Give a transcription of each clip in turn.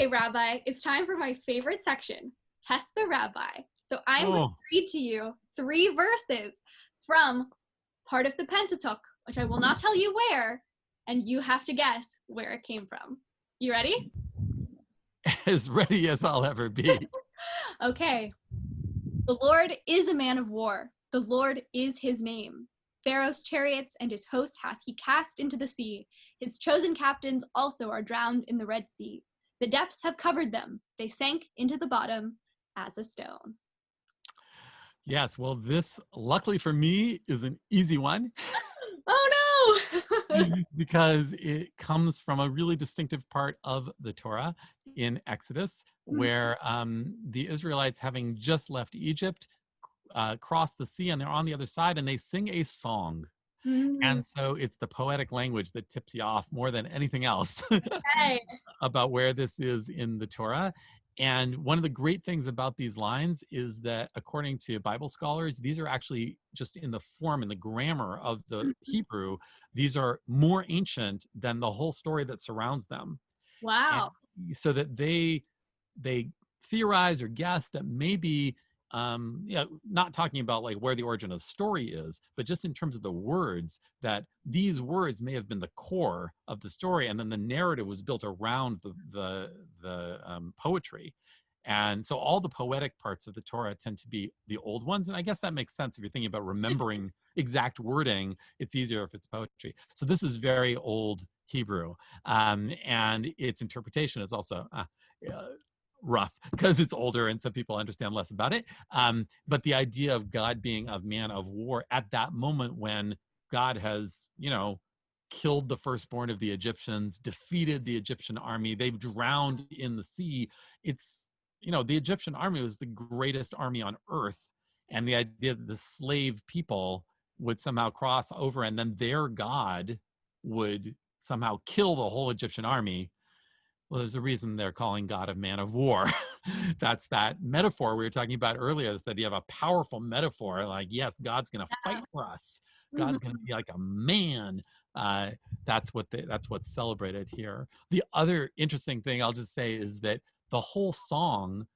Okay, Rabbi, it's time for my favorite section, Test the Rabbi. So I'm going to read to you 3 verses from part of the Pentateuch, which I will not tell you where, and you have to guess where it came from. You ready? As ready as I'll ever be. Okay. The Lord is a man of war. The Lord is his name. Pharaoh's chariots and his host hath he cast into the sea. His chosen captains also are drowned in the Red Sea. The depths have covered them. They sank into the bottom as a stone. Yes, well, this, luckily for me, is an easy one. Oh no! Because it comes from a really distinctive part of the Torah in Exodus, where the Israelites, having just left Egypt, cross the sea and they're on the other side and they sing a song. And so it's the poetic language that tips you off more than anything else about where this is in the Torah. And one of the great things about these lines is that, according to Bible scholars, these are actually just in the form and the grammar of the Hebrew. These are more ancient than the whole story that surrounds them. Wow. And so that they theorize or guess that maybe, not talking about like where the origin of the story is, but just in terms of the words, that these words may have been the core of the story, and then the narrative was built around the poetry. And so all the poetic parts of the Torah tend to be the old ones. And I guess that makes sense if you're thinking about remembering exact wording. It's easier if it's poetry. So this is very old Hebrew. And its interpretation is also rough because it's older and so people understand less about it. But the idea of God being a man of war at that moment when God has, killed the firstborn of the Egyptians, defeated the Egyptian army, they've drowned in the sea. It's, the Egyptian army was the greatest army on earth. And the idea that the slave people would somehow cross over and then their God would somehow kill the whole Egyptian army. Well, there's a reason they're calling God a man of war. That's that metaphor we were talking about earlier. That said, you have a powerful metaphor, like, yes, God's going to fight for us. God's going to be like a man. That's what's celebrated here. The other interesting thing I'll just say is that the whole song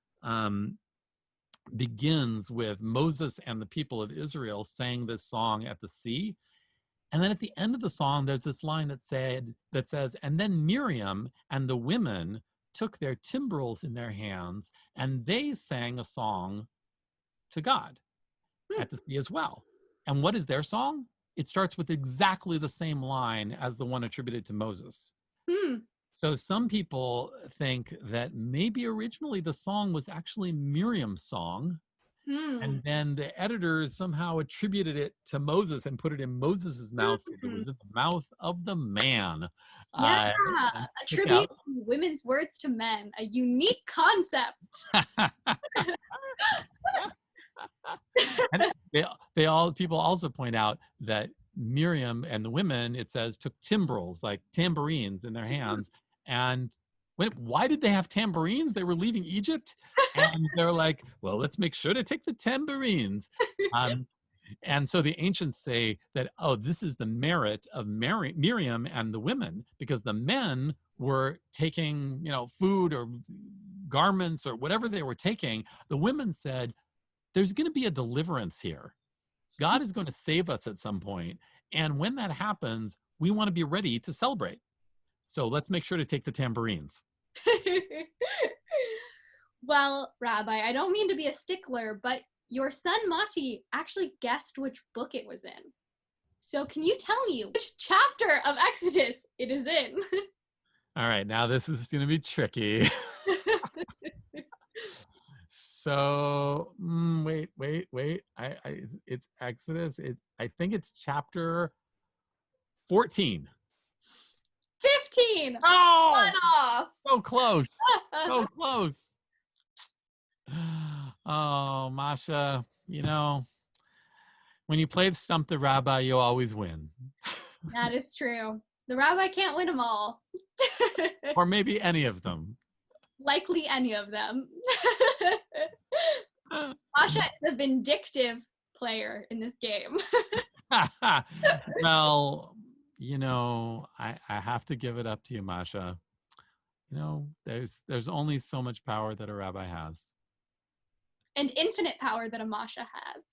begins with Moses and the people of Israel sang this song at the sea. And then at the end of the song, there's this line that says, and then Miriam and the women took their timbrels in their hands and they sang a song to God at the sea as well. And what is their song? It starts with exactly the same line as the one attributed to Moses. So some people think that maybe originally the song was actually Miriam's song. And then the editors somehow attributed it to Moses and put it in Moses's mouth. So it was in the mouth of the man. Yeah, attributing women's words to men, a unique concept. And people also point out that Miriam and the women, it says, took timbrels, like tambourines in their hands. And why did they have tambourines? They were leaving Egypt. And they're like, well, let's make sure to take the tambourines. And so the ancients say that, this is the merit of Miriam and the women, because the men were taking, food or garments or whatever they were taking. The women said, there's going to be a deliverance here. God is going to save us at some point. And when that happens, we want to be ready to celebrate. So let's make sure to take the tambourines. Well, Rabbi, I don't mean to be a stickler, but your son Mati actually guessed which book it was in. So can you tell me which chapter of Exodus it is in? All right, now this is going to be tricky. So, wait. It's Exodus. I think it's chapter 14. 15. Oh, one off. So close. So close. Oh, Masha, when you play Stump the Rabbi, you always win. That is true. The rabbi can't win them all. Or maybe any of them. Likely any of them. Masha is a vindictive player in this game. Well, I have to give it up to you, Masha. there's only so much power that a rabbi has. And infinite power that a Masha has.